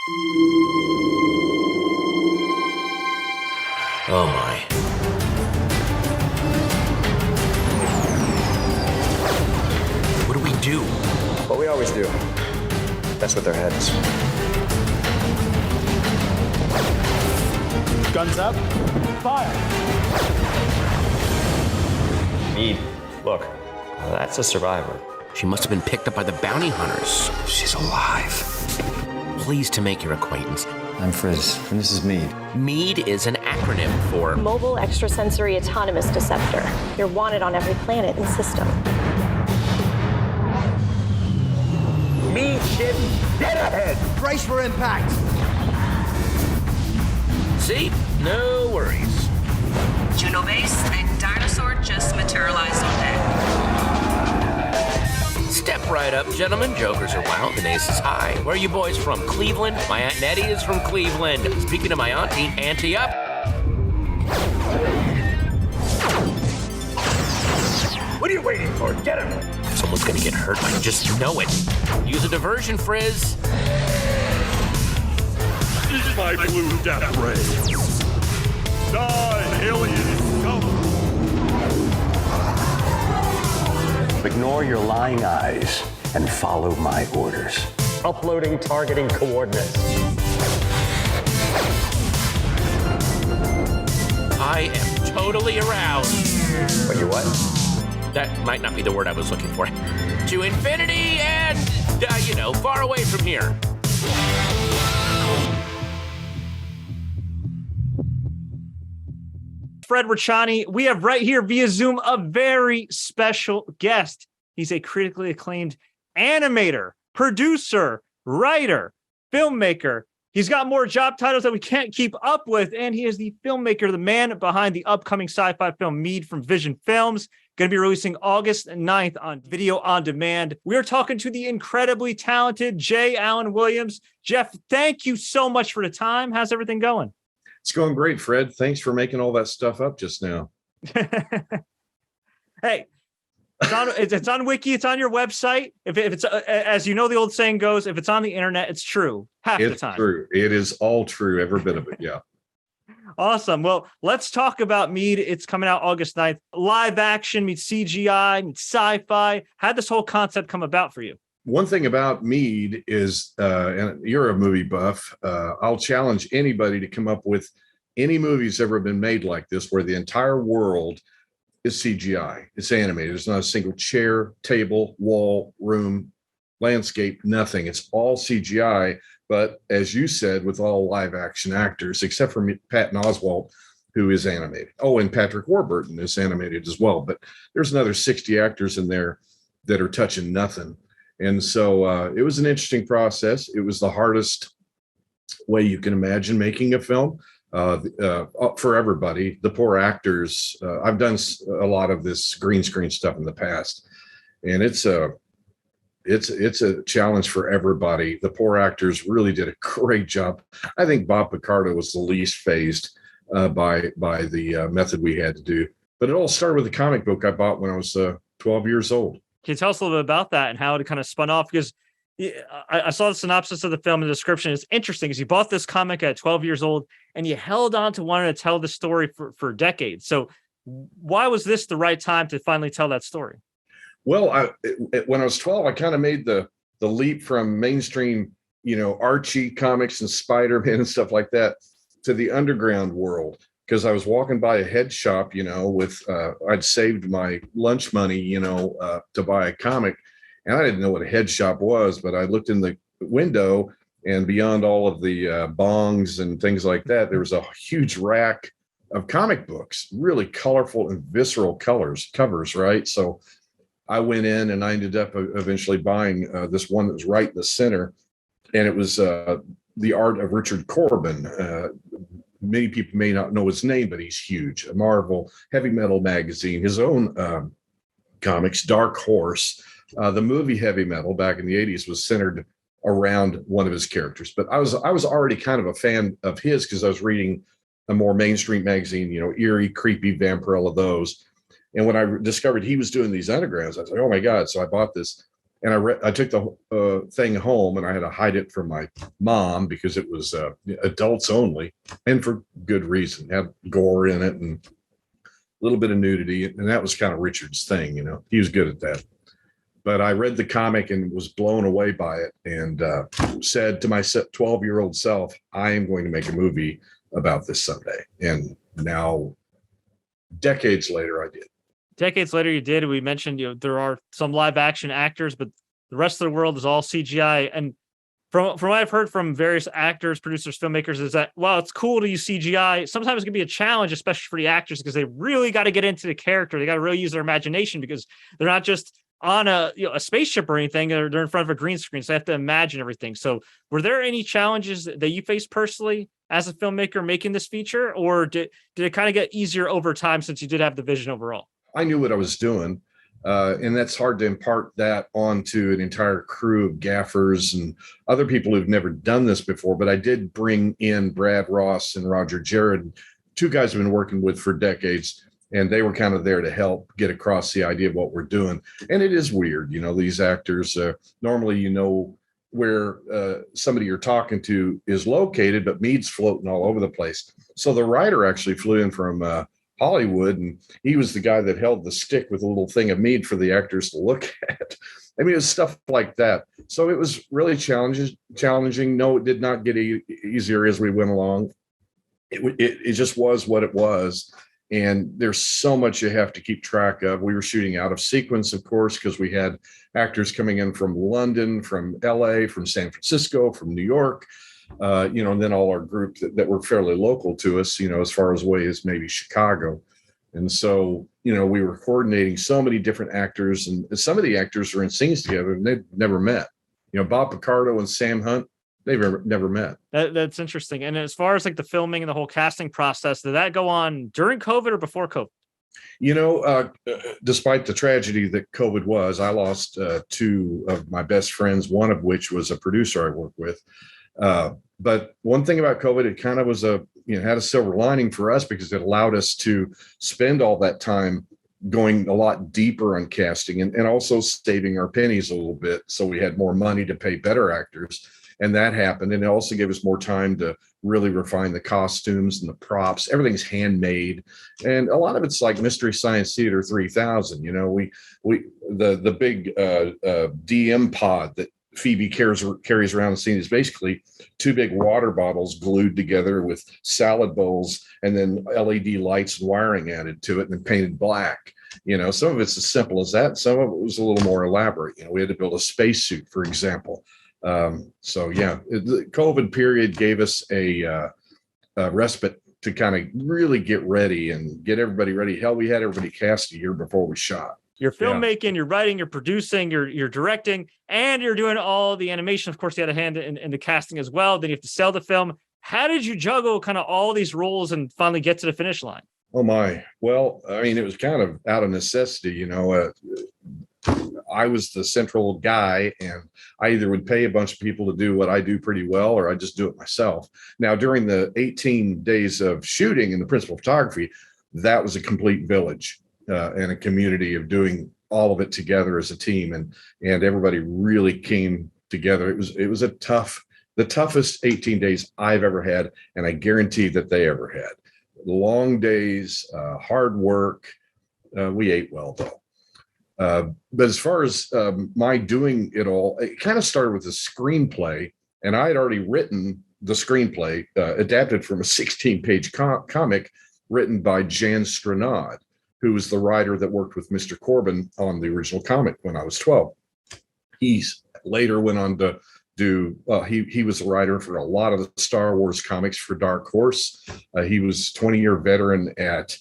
Oh my. What do we do? What we always do. That's with their heads. Guns up. Fire. Mead, look. That's a survivor. She must have been picked up by the bounty hunters. She's alive. Pleased to make your acquaintance. I'm Frizz, and this is Mead. Mead is an acronym for Mobile Extrasensory Autonomous Deceptor. You're wanted on every planet and system. Mead ship dead ahead. Brace for impact. See? No worries. Juno base and dinosaur just materialized on deck. Step right up, gentlemen. Jokers are wild and aces high. Where are you boys from? Cleveland? My Aunt Nettie is from Cleveland. Speaking of my auntie, ante up. What are you waiting for? Get him. Someone's gonna get hurt. I just know it. Use a diversion, Frizz. My blue death ray. Die, aliens, come. Ignore your lying eyes and follow my orders. Uploading targeting coordinates. I am totally aroused. But you what? That might not be the word I was looking for. To infinity and, far away from here. Fred Richani, we have right here via Zoom a very special guest. He's a critically acclaimed animator, producer, writer, filmmaker. He's got more job titles that we can't keep up with, and he is the filmmaker, the man behind the upcoming sci-fi film Mead from Vision Films, going to be releasing August 9th on video on demand. We are talking to the incredibly talented J. Allen Williams. Jeff, thank you so much for the time. How's everything going? It's going great, Fred. Thanks for making all that stuff up just now. Hey, it's on Wiki. It's on your website. If it's as you know, the old saying goes, if it's on the internet, it's true half the time. It's true. It is all true. Every bit of it. Yeah. Awesome. Well, let's talk about Mead. It's coming out August 9th. Live action meets CGI, meets sci-fi. How'd this whole concept come about for you? One thing about Mead is, and you're a movie buff, I'll challenge anybody to come up with any movies ever been made like this, where the entire world is CGI. It's animated. There's not a single chair, table, wall, room, landscape, nothing. It's all CGI. But as you said, with all live action actors, except for Patton Oswalt, who is animated. Oh, and Patrick Warburton is animated as well. But there's another 60 actors in there that are touching nothing. And so it was an interesting process. It was the hardest way you can imagine making a film for everybody. The poor actors. I've done a lot of this green screen stuff in the past, and it's a challenge for everybody. The poor actors really did a great job. I think Bob Picardo was the least phased by the method we had to do. But it all started with a comic book I bought when I was 12 years old. Can you tell us a little bit about that and how it kind of spun off? Because I saw the synopsis of the film and the description. It's interesting because you bought this comic at 12 years old and you held on to wanting to tell the story for decades. So why was this the right time to finally tell that story? Well, when I was 12, I kind of made the leap from mainstream, Archie comics and Spider-Man and stuff like that to the underground world. Because I was walking by a head shop, with I'd saved my lunch money, to buy a comic, and I didn't know what a head shop was, but I looked in the window, and beyond all of the bongs and things like that, there was a huge rack of comic books, really colorful and visceral covers, right? So I went in, and I ended up eventually buying this one that was right in the center, and it was the art of Richard Corben. Many people may not know his name, but he's huge. A Marvel heavy metal magazine, his own comics, Dark Horse. The movie Heavy Metal back in the 80s was centered around one of his characters. But I was already kind of a fan of his because I was reading a more mainstream magazine, eerie, creepy, Vampirella, those. And when I discovered he was doing these undergrounds, I was like, oh my God. So I bought this. And I took the thing home, and I had to hide it from my mom because it was adults only, and for good reason. It had gore in it and a little bit of nudity, and that was kind of Richard's thing. He was good at that. But I read the comic and was blown away by it, and said to my 12-year-old self, I am going to make a movie about this someday. And now, decades later, I did. Decades later, you did. We mentioned, there are some live action actors, but the rest of the world is all CGI. And from what I've heard from various actors, producers, filmmakers, is that, well, it's cool to use CGI. Sometimes it can be a challenge, especially for the actors, because they really got to get into the character. They got to really use their imagination, because they're not just on a spaceship or anything. They're in front of a green screen, so they have to imagine everything. So were there any challenges that you faced personally as a filmmaker making this feature, or did it kind of get easier over time since you did have the vision overall? I knew what I was doing, and that's hard to impart that onto an entire crew of gaffers and other people who've never done this before. But I did bring in Brad Ross and Roger Jared, two guys I've been working with for decades, and they were kind of there to help get across the idea of what we're doing. And it is weird, these actors, normally where somebody you're talking to is located, but Mead's floating all over the place. So the writer actually flew in from Hollywood, and he was the guy that held the stick with a little thing of mead for the actors to look at. I mean, it was stuff like that. So it was really challenging. No, it did not get easier as we went along. It just was what it was. And there's so much you have to keep track of. We were shooting out of sequence, of course, because we had actors coming in from London, from LA, from San Francisco, from New York, and then all our group that were fairly local to us, as far away as maybe Chicago. And so, we were coordinating so many different actors, and some of the actors are in scenes together and they've never met. Bob Picardo and Sam Hunt, they've never met. That's interesting. And as far as like the filming and the whole casting process, did that go on during COVID or before COVID? Despite the tragedy that COVID was, I lost two of my best friends, one of which was a producer I worked with. But one thing about COVID, it kind of was had a silver lining for us, because it allowed us to spend all that time going a lot deeper on casting and also saving our pennies a little bit. So we had more money to pay better actors. And that happened. And it also gave us more time to really refine the costumes and the props. Everything's handmade. And a lot of it's like Mystery Science Theater 3000. The big DM pod that Phoebe carries around the scene is basically two big water bottles glued together with salad bowls, and then LED lights and wiring added to it and then painted black. Some of it's as simple as that. Some of it was a little more elaborate. We had to build a spacesuit, for example. The COVID period gave us a respite to kind of really get ready and get everybody ready. Hell, we had everybody cast a year before we shot. You're filmmaking, you're writing, you're producing, you're directing, and you're doing all the animation. Of course, you had a hand in the casting as well. Then you have to sell the film. How did you juggle kind of all these roles and finally get to the finish line? Oh my! Well, I mean, it was kind of out of necessity. I was the central guy, and I either would pay a bunch of people to do what I do pretty well, or I just do it myself. Now, during the 18 days of shooting and the principal photography, that was a complete village and a community of doing all of it together as a team, and everybody really came together. It was the toughest 18 days I've ever had, and I guarantee that they ever had. Long days, hard work. We ate well though. But as far as my doing it all, it kind of started with a screenplay, and I had already written the screenplay, adapted from a 16-page comic written by Jan Strnad, who was the writer that worked with Mr. Corben on the original comic when I was 12. He later went on to do, he was a writer for a lot of the Star Wars comics for Dark Horse. He was 20-year veteran at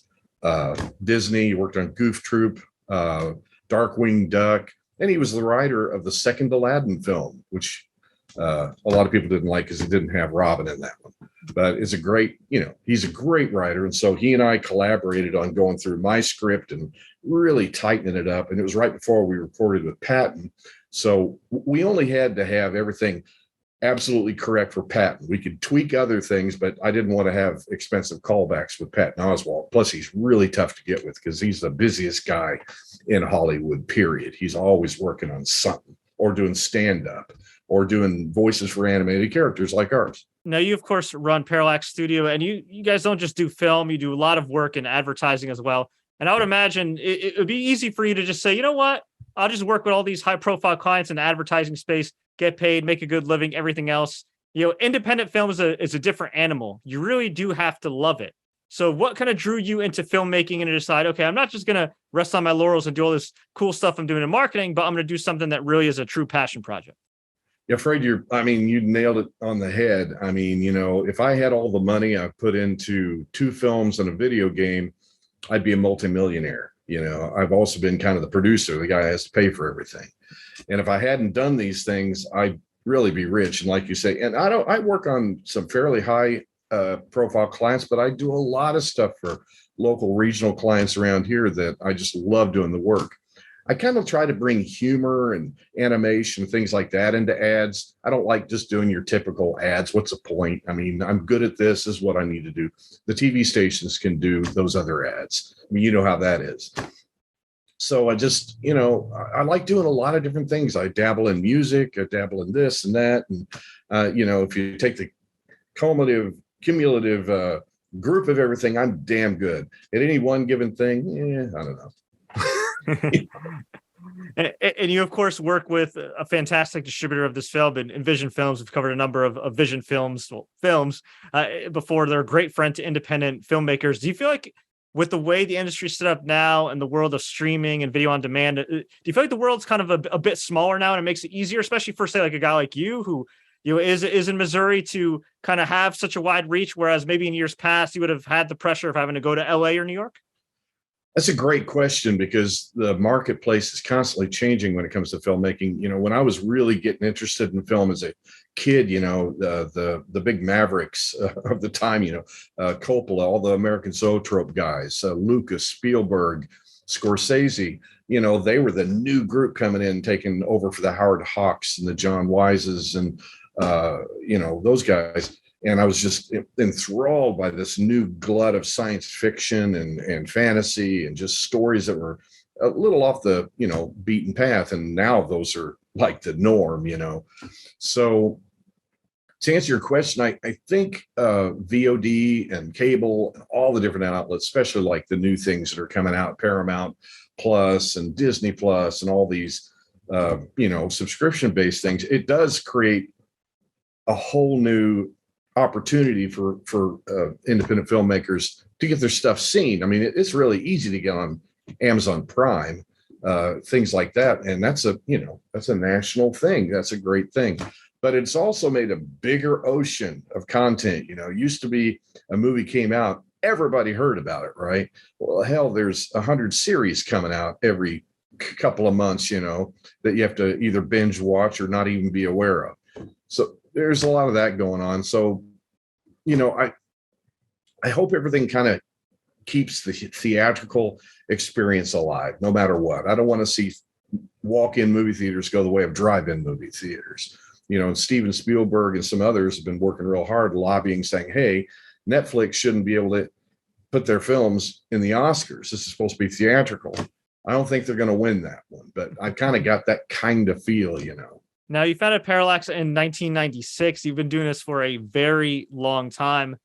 Disney. He worked on Goof Troop, Darkwing Duck, and he was the writer of the second Aladdin film, which a lot of people didn't like because it didn't have Robin in that one. But it's a great, he's a great writer. And so he and I collaborated on going through my script and really tightening it up. And it was right before we recorded with Patton. So we only had to have everything absolutely correct for Patton. We could tweak other things, but I didn't want to have expensive callbacks with Patton Oswalt. Plus, he's really tough to get with because he's the busiest guy in Hollywood, period. He's always working on something. or doing stand-up or doing voices for animated characters like ours. Now, you, of course, run Parallax Studio, and you guys don't just do film, you do a lot of work in advertising as well. And I would imagine it would be easy for you to just say, you know what, I'll just work with all these high-profile clients in the advertising space, get paid, make a good living, everything else. Independent film is a different animal. You really do have to love it. So what kind of drew you into filmmaking and to decide, okay, I'm not just going to rest on my laurels and do all this cool stuff I'm doing in marketing, but I'm going to do something that really is a true passion project? Yeah, Fred, you nailed it on the head. I mean, if I had all the money I put into 2 films and a video game, I'd be a multimillionaire. I've also been kind of the producer, the guy who has to pay for everything. And if I hadn't done these things, I'd really be rich. And like you say, and I work on some fairly high profile clients, but I do a lot of stuff for local regional clients around here that I just love doing the work. I kind of try to bring humor and animation, things like that into ads. I don't like just doing your typical ads. What's the point? I mean, I'm good at this, is what I need to do. The TV stations can do those other ads. I mean, you know how that is. So I just, I like doing a lot of different things. I dabble in music, I dabble in this and that. And, if you take the cumulative group of everything, I'm damn good at any one given thing. I don't know. And you, of course, work with a fantastic distributor of this film, and Vision Films. We've covered a number of Vision films before. They're a great friend to independent filmmakers. Do you feel like, with the way the industry is set up now and the world of streaming and video on demand, do you feel like the world's kind of a bit smaller now, and it makes it easier, especially for, say, like a guy like you who is in Missouri, to kind of have such a wide reach, whereas maybe in years past you would have had the pressure of having to go to LA or New York? That's a great question, because the marketplace is constantly changing when it comes to filmmaking. When I was really getting interested in film as a kid, the big mavericks of the time, Coppola, all the American Zoetrope guys, Lucas, Spielberg, Scorsese, they were the new group coming in, taking over for the Howard Hawks and the John Wises and, those guys. And I was just enthralled by this new glut of science fiction and fantasy and just stories that were a little off the, beaten path. And now those are like the norm, So to answer your question, I think VOD and cable and all the different outlets, especially like the new things that are coming out, Paramount Plus and Disney Plus and all these, subscription-based things, it does create a whole new opportunity for independent filmmakers to get their stuff seen. I mean, it's really easy to get on Amazon Prime, things like that. And that's a national thing. That's a great thing. But it's also made a bigger ocean of content. It used to be a movie came out, everybody heard about it, right? Well, hell, there's 100 series coming out every couple of months, that you have to either binge watch or not even be aware of. So there's a lot of that going on. So, I hope everything kind of keeps the theatrical experience alive, no matter what. I don't want to see walk-in movie theaters go the way of drive-in movie theaters. And Steven Spielberg and some others have been working real hard lobbying, saying, hey, Netflix shouldn't be able to put their films in the Oscars. This is supposed to be theatrical. I don't think they're going to win that one, but I kind of got that kind of feel, Now, you founded Parallax in 1996. You've been doing this for a very long time.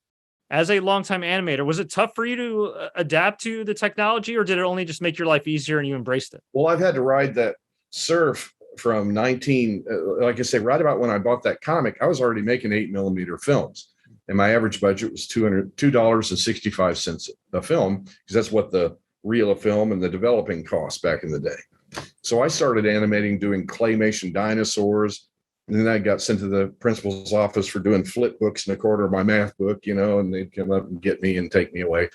As a longtime animator, was it tough for you to adapt to the technology, or did it only just make your life easier and you embraced it? Well, I've had to ride that surf from like I say, right about when I bought that comic, I was already making 8mm films. And my average budget was $2.65 a film, because that's what the reel of film and the developing cost back in the day. So I started animating, doing claymation dinosaurs. And then I got sent to the principal's office for doing flip books in a quarter of my math book, and they'd come up and get me and take me away.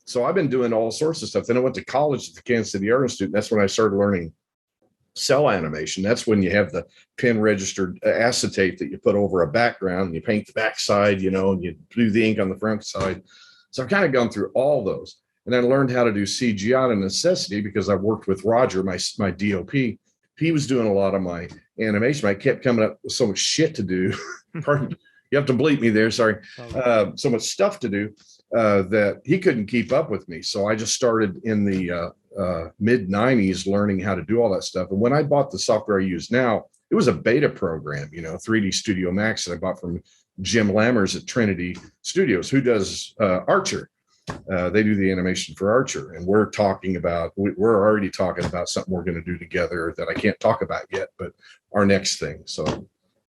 So I've been doing all sorts of stuff. Then I went to college at the Kansas City Art Institute. That's when I started learning cell animation. That's when you have the pen registered acetate that you put over a background and you paint the backside, and you do the ink on the front side. So I've kind of gone through all those. And I learned how to do CGI out of necessity, because I worked with Roger, my DOP. He was doing a lot of my animation. I kept coming up with so much shit to do. Pardon, you have to bleep me there. Sorry. So much stuff to do that he couldn't keep up with me. So I just started in the mid 90s learning how to do all that stuff. And when I bought the software I use now, it was a beta program, 3D Studio Max that I bought from Jim Lammers at Trinity Studios, who does Archer. They do the animation for Archer, and we're already talking about something we're going to do together that I can't talk about yet, but our next thing. So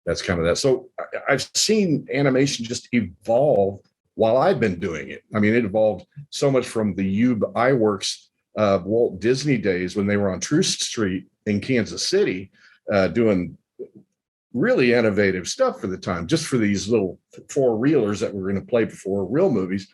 that's kind of that. So I've seen animation just evolve while I've been doing it. I mean, it evolved so much from the Ube iWorks Walt Disney days when they were on Troost Street in Kansas City, doing really innovative stuff for the time, just for these little 4-reelers that were going to play before real movies.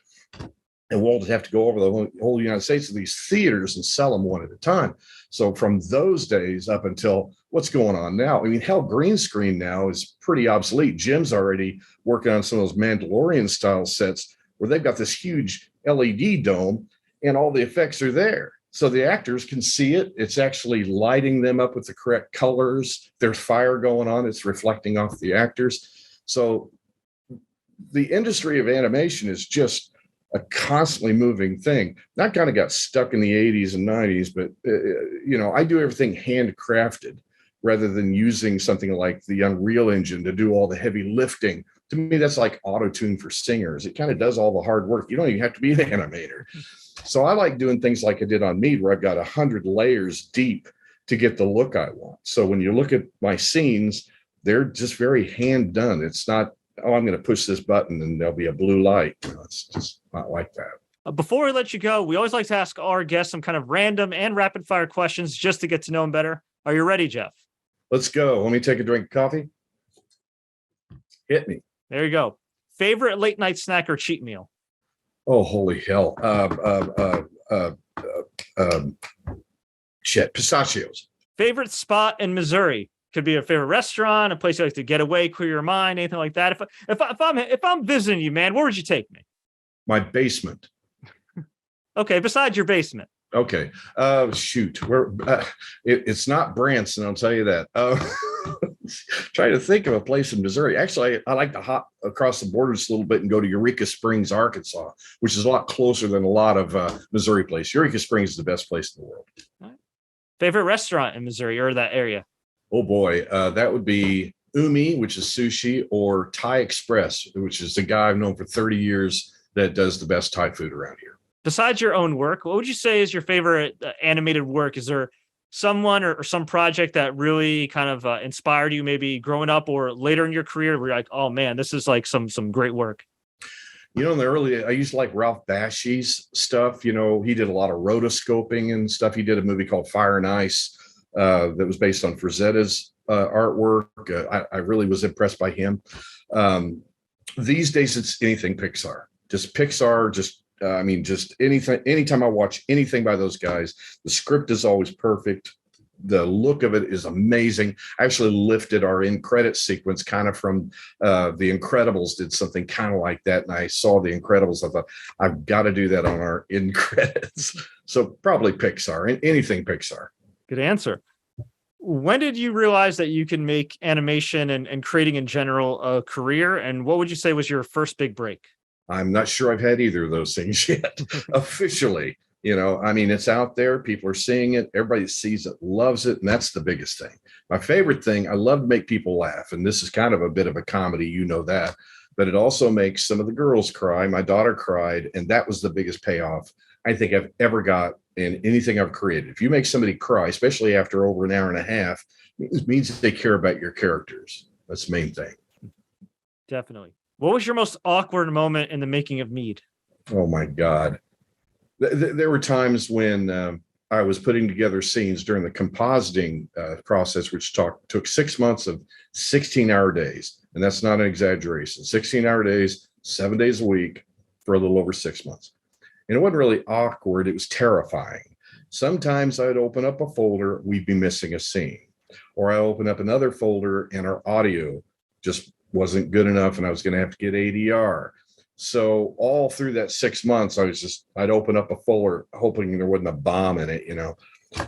And Walt would have to go over the whole United States to these theaters and sell them one at a time. So from those days up until what's going on now, I mean, hell, green screen now is pretty obsolete. Jim's already working on some of those Mandalorian style sets where they've got this huge LED dome and all the effects are there. So the actors can see it. It's actually lighting them up with the correct colors. There's fire going on. It's reflecting off the actors. So the industry of animation is just a constantly moving thing. I kind of got stuck in the 80s and 90s, but I do everything handcrafted rather than using something like the Unreal Engine to do all the heavy lifting. To me, that's like auto-tune for singers. It kind of does all the hard work. You don't even have to be an animator. So I like doing things like I did on Mead, where I've got 100 layers deep to get the look I want. So when you look at my scenes, they're just very hand done. It's not, oh, I'm going to push this button and there'll be a blue light. It's just not like that. Before we let you go, we always like to ask our guests some kind of random and rapid fire questions just to get to know them better. Are you ready, Jeff? Let's go. Let me take a drink of coffee. Hit me. There you go. Favorite late night snack or cheat meal? Oh, holy hell. Pistachios. Favorite spot in Missouri? Could be a favorite restaurant, a place you like to get away, clear your mind, anything like that. If I'm visiting you, man, where would you take me? My basement. Okay, besides your basement. Okay. Shoot. It's not Branson, I'll tell you that. Trying to think of a place in Missouri. Actually, I like to hop across the border just a little bit and go to Eureka Springs, Arkansas, which is a lot closer than a lot of Missouri places. Eureka Springs is the best place in the world. All right. Favorite restaurant in Missouri or that area? Oh boy, that would be Umi, which is sushi, or Thai Express, which is the guy I've known for 30 years that does the best Thai food around here. Besides your own work, what would you say is your favorite animated work? Is there someone or some project that really kind of inspired you, maybe growing up or later in your career, where you're like, oh man, this is like some great work? In the early, I used to like Ralph Bakshi's stuff. He did a lot of rotoscoping and stuff. He did a movie called Fire and Ice that was based on Frazetta's artwork. I really was impressed by him. These days, it's anything Pixar. Just Pixar, just anything. Anytime I watch anything by those guys, the script is always perfect. The look of it is amazing. I actually lifted our end credit sequence kind of from The Incredibles, did something kind of like that. And I saw The Incredibles. I thought, I've got to do that on our end credits. So probably Pixar, anything Pixar. Good answer. When did you realize that you can make animation and creating in general a career? And what would you say was your first big break? I'm not sure I've had either of those things yet officially. It's out there. People are seeing it. Everybody sees it, loves it. And that's the biggest thing. My favorite thing, I love to make people laugh. And this is kind of a bit of a comedy, that. But it also makes some of the girls cry. My daughter cried. And that was the biggest payoff I think I've ever got in anything I've created. If you make somebody cry, especially after over an hour and a half, it means that they care about your characters. That's the main thing. Definitely. What was your most awkward moment in the making of Mead? Oh, my God. There were times when I was putting together scenes during the compositing process, which took 6 months of 16-hour days. And that's not an exaggeration. 16-hour days, 7 days a week for a little over 6 months. And it wasn't really awkward. It was terrifying. Sometimes I'd open up a folder, we'd be missing a scene. Or I open up another folder and our audio just wasn't good enough and I was going to have to get ADR. So all through that 6 months, I'd open up a folder hoping there wasn't a bomb in it,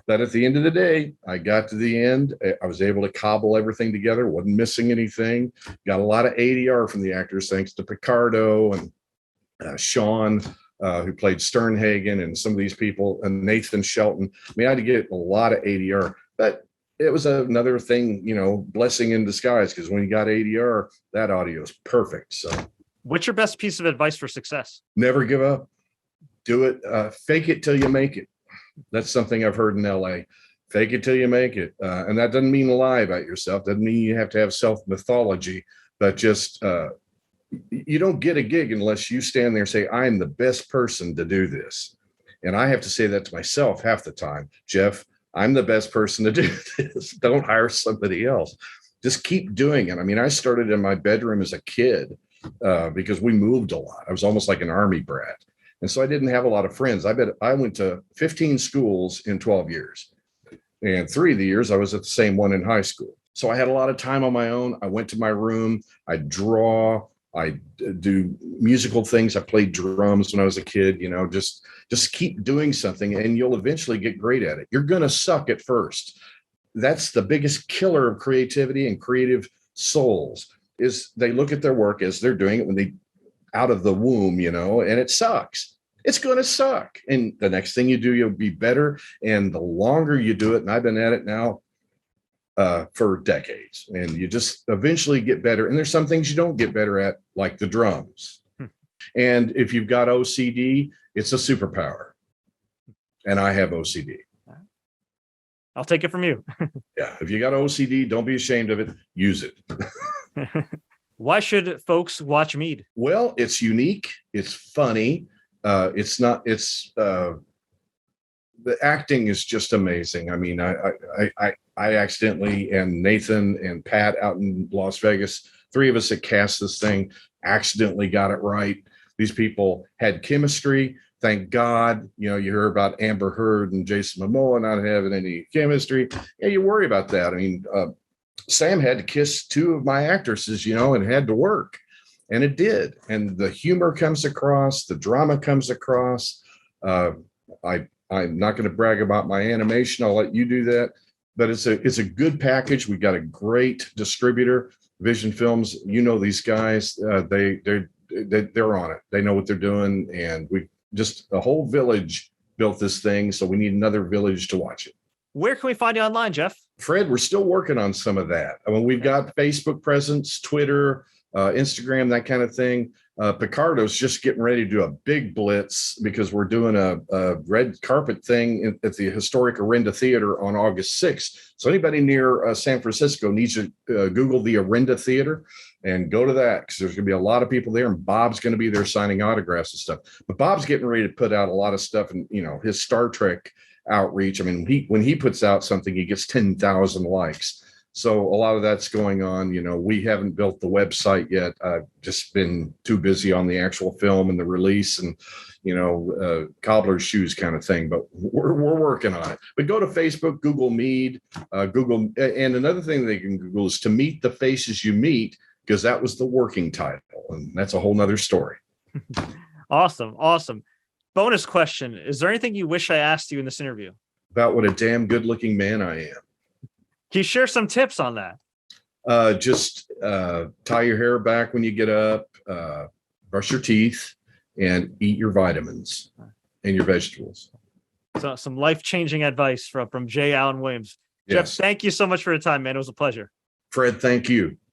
But at the end of the day, I got to the end. I was able to cobble everything together, wasn't missing anything. Got a lot of ADR from the actors, thanks to Picardo and Sean, who played Sternhagen, and some of these people, and Nathan Shelton. I had to get a lot of ADR. But it was another thing, blessing in disguise, because when you got ADR, that audio is perfect. So What's your best piece of advice for success? never give up. Do it. Fake it till you make it. That's something I've heard in LA. Fake it till you make it. And that doesn't mean lie about yourself. Doesn't mean you have to have self-mythology, but just you don't get a gig unless you stand there and say, I'm the best person to do this. And I have to say that to myself half the time. Jeff, I'm the best person to do this. Don't hire somebody else. Just keep doing it. I mean, I started in my bedroom as a kid because we moved a lot. I was almost like an army brat. And so I didn't have a lot of friends. I went to 15 schools in 12 years. And 3 of the years I was at the same one in high school. So I had a lot of time on my own. I went to my room. I draw. I do musical things. I played drums when I was a kid. Just keep doing something and you'll eventually get great at it. You're going to suck at first. That's the biggest killer of creativity and creative souls, is they look at their work as they're doing it when they out of the womb, and it sucks. It's going to suck. And the next thing you do, you'll be better. And the longer you do it, and I've been at it now for decades, and you just eventually get better. And there's some things you don't get better at, like the drums. And if you've got OCD, it's a superpower. And I have OCD. I'll take it from you. Yeah. If you got OCD, don't be ashamed of it. Use it. Why should folks watch Mead? Well, it's unique. It's funny. The acting is just amazing. I mean, I accidentally, and Nathan and Pat out in Las Vegas, 3 of us that cast this thing accidentally got it right. These people had chemistry. Thank God. You hear about Amber Heard and Jason Momoa not having any chemistry. Yeah, you worry about that. I mean, Sam had to kiss 2 of my actresses, and it had to work. And it did. And the humor comes across, the drama comes across. I'm not going to brag about my animation. I'll let you do that. But it's a good package. We've got a great distributor, Vision Films. These guys, they're on it. They know what they're doing. And we just, a whole village built this thing. So we need another village to watch it. Where can we find you online, Jeff? Fred, we're still working on some of that. I mean, we've got Facebook presence, Twitter, Instagram, that kind of thing. Picardo's just getting ready to do a big blitz because we're doing a red carpet thing at the historic Orinda Theater on August 6th. So anybody near San Francisco needs to Google the Orinda Theater and go to that, because there's going to be a lot of people there, and Bob's going to be there signing autographs and stuff. But Bob's getting ready to put out a lot of stuff, and his Star Trek outreach. I mean, when he puts out something, he gets 10,000 likes. So a lot of that's going on. We haven't built the website yet. I've just been too busy on the actual film and the release and, cobbler's shoes kind of thing, but we're working on it. But go to Facebook, Google Mead, Google. And another thing they can Google is To Meet the Faces You Meet, because that was the working title. And that's a whole nother story. Awesome. Bonus question. Is there anything you wish I asked you in this interview? About what a damn good looking man I am. Can you share some tips on that? Just tie your hair back when you get up, brush your teeth, and eat your vitamins and your vegetables. So some life-changing advice from J. Allen Williams. Yes. Jeff, thank you so much for your time, man. It was a pleasure. Fred, thank you.